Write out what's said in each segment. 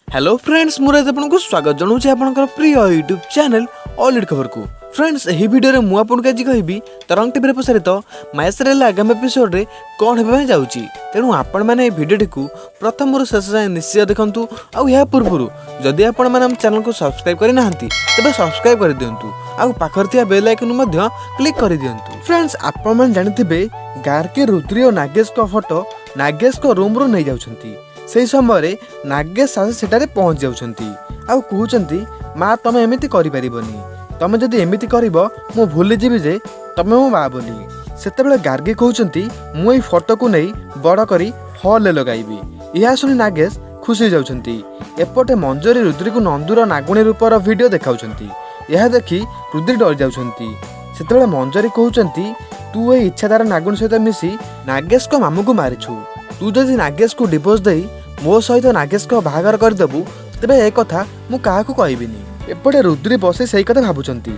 Hello friends मुझे आपको स्वागत जनाऊँ आपंकर प्रिय यूट्यूब चैनल ऑल खबर को। फ्रेंड्स यही वीडियो में मुझे आज कहबी तरंग टीवी प्रसारित माय सीरियल आगामी एपिसोड रे कौन होगा जाऊँगी। तेणु आपण मैंने भिडियोटी को प्रथम शेष जाए निश्चय देखूँ। आ पूर्व जदि आपण मैंने चैनल को सब्सक्राइब करना तेज सब्सक्राइब कर दिंतु आउ पाखर बेल आइकन क्लिक कर दिंतु। फ्रेंड्स आपण मैंने जानिथिबे गार्के रुद्री और नागेश को फोटो नागेश को रूम रू नहीं जाउछंती। से समय नागेश आसी सेठारे पहुँच जाउछंती आउ कहउछंती माँ तमे एमिति करि परिबनी, तमे जदि एमिति करिवो मु भूली जिवि जे तमे मो माँ बोली। सेतेबेले गार्गे कहउछंती मु एई फोटो को नहीं बड़ करी हॉल ले लगाइबी। यह सुनी नागेश खुशी जाउछंती। एपटे मंजरी रुद्री को नंदुर नागुणी रूपर वीडियो देखाउछंती। यह देखि रुद्री डर जाउछंती। सेतेबेले मंजरी कहउछंती तू ए इच्छाधार नागुणी सहित मिसी नागेश को मामू को मारिछु। तू जदि नागेश को डिवोर्स दे मो सहित नागेश को बाहागर करदेबू तेबे ए कथा मु काहाकू कहबिनी। एपटे रुद्री बसे सही कथा भाबुचंती।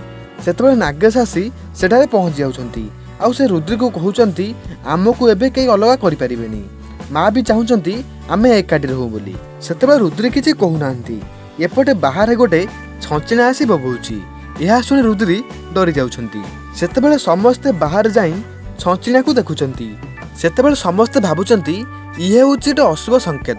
सेतेबेले नागेश आसी सेठारे पहुँच जाउछंती आउ से रुद्री को कहउचंती आमको एबे केही अलगा करि परिबेनी, माँ भी चाहूचंती आमे एकाठी रहू बोली। सेतेबेले रुद्री किछि कहूनांती। एपटे बाहर गोटे छंचिना आसी बबौची। यह सुनी रुद्री डरी जाउछंती। सेतेबेले समस्ते बाहर जाई छंचिना को देखुचंती। सेतेबेले समस्ते भाबुचंती इहे होछि एक अशुभ संकेत।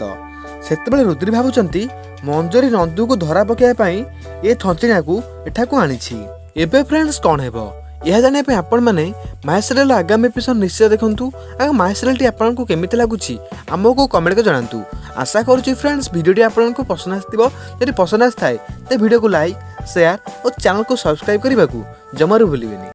सेतेबेले रुद्री भाबुचंती मंजरी नंदू को धरा पकाइबा पई ए छंचिना को एठाकू आनिछि। एबे फ्रेंड्स कौन हेबो यह जानिया पे आपण माने माय सीरियल आगामी एपिसोड निश्चय देखंतु। आ माय सीरियल टी आपनको केमिति लागुछि हमको कमेंट कर जणांतु। आशा करूछि फ्रेंड्स वीडियोटी आपनको पसंद आस्थिबो। यदि पसंद आस्थाय ते वीडियो को लाइक शेयर और चैनल को सब्सक्राइब करने को जमारू भूलिबेनी।